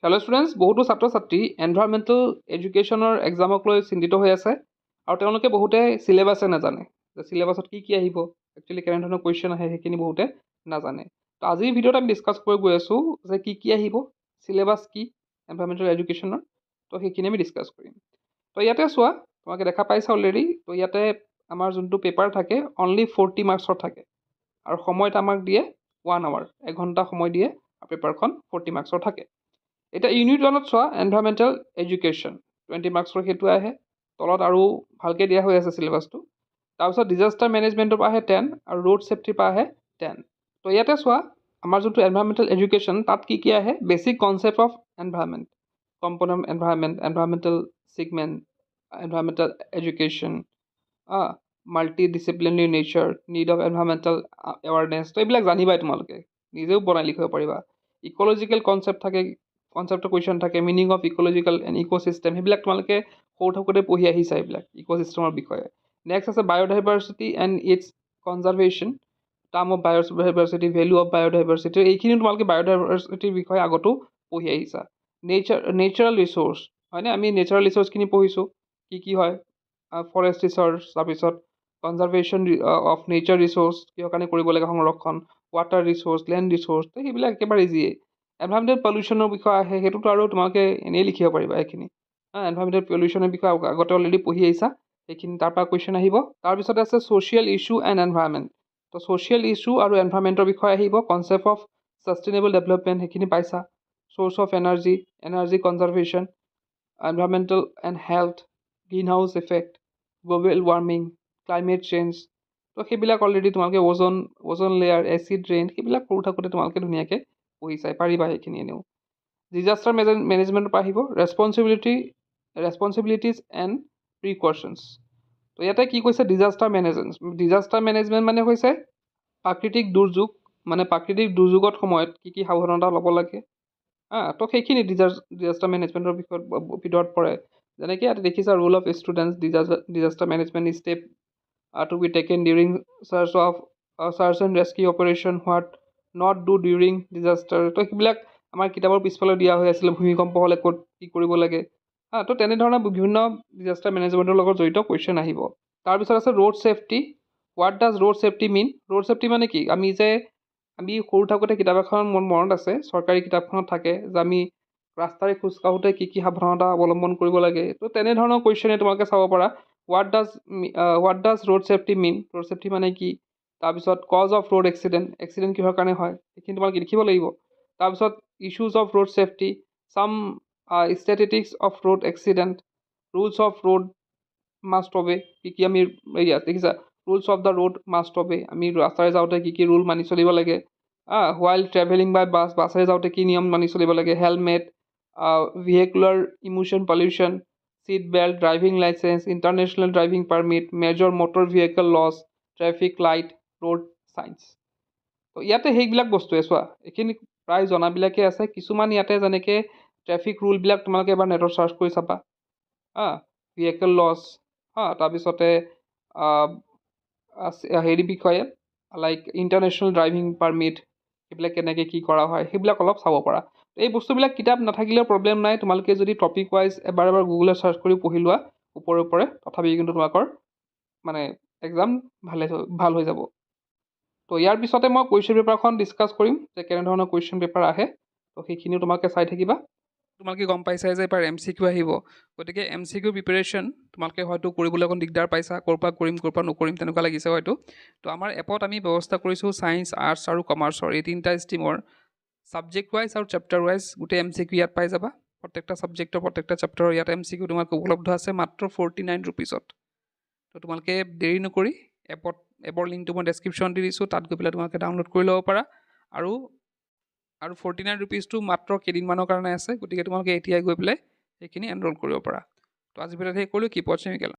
Hello' students, বহুতো ছাত্ৰ ছাত্ৰী এনভাইৰমেণ্টেল এডুকেশ্যনৰ এক্সামক লৈ চিন্তিত হৈ আছে আৰু তেওঁলোকে বহুতে চিলেবাছে নাজানে যে চিলেবাছত কি আহিব, একচুৱেলি কেনেধৰণৰ কুৱেশ্যন আহে সেইখিনি বহুতে নাজানে। তো আজিৰ ভিডিঅ'ত আমি ডিছকাছ কৰি গৈ আছোঁ যে কি আহিব, চিলেবাছ কি এনভাইৰমেণ্টেল এডুকেশ্যনৰ, তো সেইখিনি আমি ডিছকাছ কৰিম। তো ইয়াতে চোৱা, তোমালোকে দেখা পাইছা অলৰেডি। তো ইয়াতে আমাৰ যোনটো পেপাৰ থাকে অনলি 40 মাৰ্কছৰ থাকে আৰু সময়ত আমাক দিয়ে 1 আৱাৰ, এঘণ্টা সময় দিয়ে আৰু পেপাৰখন 40 মাৰ্কছৰ থাকে। এতিয়া ইউনিট 1ত চোৱা এনভাইৰমেণ্টেল এডুকেশ্যন 20 মাৰ্কছৰ সেইটো আহে, তলত আৰু ভালকৈ দিয়া হৈ আছে চিলেবাছটো। তাৰপিছত ডিজাষ্টাৰ মেনেজমেণ্টৰ পৰা আহে 10 আৰু ৰোড ছেফটিৰ পৰা আহে 10। তো ইয়াতে চোৱা আমাৰ যোনটো এনভাইৰমেণ্টেল এডুকেশ্যন তাত কি আহে, basic concept of environment, component environment, environmental segment, environmental education, multi disciplinary nature, need of environmental awareness. তো এইবিলাক জানিবাই তোমালোকে, নিজেও বনাই লিখিব পাৰিবা। ইক'লজিকেল কনচেপ্ট থাকে, কনচেপ্টৰ কুৱেশ্যন থাকে, meaning of ecological and ecosystem, সেইবিলাক তোমালোকে সৰু থাকোঁতে পঢ়ি আহিছা এইবিলাক ইক'চিষ্টেমৰ বিষয়ে। নেক্সট আছে biodiversity and its conservation, term of biodiversity, value of biodiversity, এইখিনি তোমালোকে বায়'ডাইভাৰ্চিটিৰ বিষয়ে আগতো পঢ়ি আহিছা। নেচাৰেল ৰিচ'ৰ্চ, হয়নে? আমি নেচাৰেল ৰিচ'ৰ্চখিনি পঢ়িছোঁ, কি হয়, ফৰেষ্ট ৰিচ'ৰ্চ, তাৰপিছত কনজাৰ্ভেশ্যন অফ নেচাৰ ৰিচ'ৰ্চ, কিহৰ কাৰণে কৰিব লাগে সংৰক্ষণ, ৱাটাৰ ৰিচ'ৰ্চ, লেণ্ড ৰিচ'ৰ্চ, সেইবিলাক একেবাৰে ইজিয়ে। এনভাইৰমেণ্টেল পলিউশ্যনৰ বিষয়ে আহে, সেইটোতো আৰু তোমালোকে এনেই লিখিব পাৰিবা এইখিনি। এনভাইৰমেণ্টেল পলিউশ্যনৰ বিষয়ে আগতে অলৰেডি পঢ়ি আহিছা, সেইখিনি তাৰ পৰা কুৱেশ্যন আহিব। তাৰপিছত আছে ছ'চিয়েল ইছ্যু এণ্ড এনভাইৰমেণ্ট। তো ছ'চিয়েল ইছ্যু আৰু এনভাইৰমেণ্টৰ বিষয়ে আহিব, কনচেপ্ট অফ ছাষ্টেইনেবল ডেভেলপমেণ্ট সেইখিনি পাইছা, source of energy, energy conservation, environmental and health, green house effect, global warming, climate change. তো সেইবিলাক অলৰেডি তোমালোকে ওজন লেয়াৰ, এচিড ৰেইন, সেইবিলাক সৰু থাকোঁতে তোমালোকে ধুনীয়াকৈ পঢ়ি চাই পাৰিবা সেইখিনি এনেও। ডিজাষ্টাৰ মেনেজমেণ্টৰ পৰা আহিব, ৰেছপঞ্চিবিলিটিজ এণ্ড প্ৰিকশ্যনছ। তো ইয়াতে কি কৈছে, ডিজাষ্টাৰ মেনেজমেণ্ট মানে হৈছে প্ৰাকৃতিক দুৰ্যোগ, মানে প্ৰাকৃতিক দুৰ্যোগত সময়ত কি সাৱধানতা ল'ব লাগে। তো সেইখিনি ডিজাষ্টাৰ মেনেজমেণ্টৰ ভিতৰত পৰে। যেনেকৈ ইয়াতে দেখিছা, role of students, disaster management step to be taken during search and rescue operation, what not do during disaster. তো সেইবিলাক আমাৰ কিতাপৰ পিছফালে দিয়া হৈ আছিলে, ভূমিকম্প হ'লে ক'ত কি কৰিব লাগে। তো তেনেধৰণৰ বিভিন্ন ডিজাষ্টাৰ মেনেজমেণ্টৰ লগত জড়িত কুৱেশ্যন আহিব। তাৰপিছত আছে road safety, what does road safety mean. Road safety মানে কি, আমি সৰু থাকোঁতে কিতাপ এখন মোৰ মনত আছে, চৰকাৰী কিতাপখনত থাকে যে আমি ৰাস্তাৰে খোজ কাঢ়োঁতে কি সাৱধানতা অৱলম্বন কৰিব লাগে। তো তেনেধৰণৰ কুৱেশ্যনে তোমালোকে চাব পাৰা। What does road safety mean, road safety মানে কি। তাৰপিছত কজ অফ ৰোড এক্সিডেণ্ট কিহৰ কাৰণে হয় সেইখিনি তোমালোকে লিখিব লাগিব। তাৰপিছত issues of road safety, some statistics of road accident, rules of road must obey, কি আমি ইয়াত দেখিছা, rules of the road must obey, আমি ৰাস্তাৰে যাওঁতে কি ৰুল মানি চলিব লাগে। হোৱাইল ট্ৰেভেলিং বাই বাছেৰে যাওঁতে কি নিয়ম মানি চলিব লাগে, helmet, vehicular emission pollution, seat belt, driving licence, international driving permit, major motor vehicle laws, traffic light, road signs. তো ইয়াতে সেইবিলাক বস্তুৱে চোৱা, এইখিনি প্ৰায় জনাবিলাকেই আছে। কিছুমান ইয়াতে যেনেকৈ ট্ৰেফিক ৰুলবিলাক তোমালোকে এবাৰ নেটত চাৰ্চ কৰি চাবা, ভেহিকেল লছ, তাৰপিছতে হেৰি বিষয়ে লাইক ইণ্টাৰনেশ্যনেল ড্ৰাইভিং পাৰ্মিট, সেইবিলাক কেনেকৈ কি কৰা হয় সেইবিলাক অলপ চাব পাৰা। এই বস্তুবিলাক কিতাপ নাথাকিলেও প্ৰব্লেম নাই, তোমালোকে যদি টপিক ৱাইজ এবাৰ গুগলত চাৰ্চ কৰি পঢ়ি লোৱা ওপৰে তথাপি কিন্তু তোমালোকৰ মানে এক্সাম ভাল হৈ যাব। তো ইয়াৰ পিছতে মই কুৱেশ্যন পেপাৰখন ডিছকাছ কৰিম যে কেনেধৰণৰ কুৱেশ্যন পেপাৰ আহে। তো সেইখিনিও তোমালোকে চাই থাকিবা। তোমালোকে গম পাইছাই যে এবাৰ MCQ আহিব, গতিকে MCQ প্ৰিপেৰেশ্যন তোমালোকে হয়তো কৰিবলৈ অকণ দিগদাৰ পাইছা, ক'ৰ পৰা কৰিম ক'ৰ পৰা নকৰিম তেনেকুৱা লাগিছে হয়তো। তো আমাৰ এপত আমি ব্যৱস্থা কৰিছোঁ ছায়েন্স, আৰ্টছ আৰু কমাৰ্চৰ এই তিনিটা ষ্ট্ৰীমৰ ছাবজেক্ট ৱাইজ আৰু চেপ্টাৰ ৱাইজ গোটেই MCQ ইয়াত পাই যাবা। প্ৰত্যেকটা ছাবজেক্টৰ প্ৰত্যেকটা চেপ্টাৰৰ ইয়াত MCQ তোমালোকে উপলব্ধ আছে মাত্ৰ 49 ৰুপিজত। তো তোমালোকে দেৰি নকৰি এপৰ লিংকটো মই ডেছক্ৰিপশ্যন দি দিছোঁ, তাত গৈ পেলাই তোমালোকে ডাউনলোড কৰি ল'ব পাৰা। আৰু 49 ৰুপিজটো মাত্ৰ কেইদিনমানৰ কাৰণে আছে, গতিকে তোমালোকে এতিয়াই গৈ পেলাই সেইখিনি এনৰোল কৰিব পাৰা। তো আজি ভিডিঅ'ত সেই কৰিলোঁ, কিপ ৱাচিং।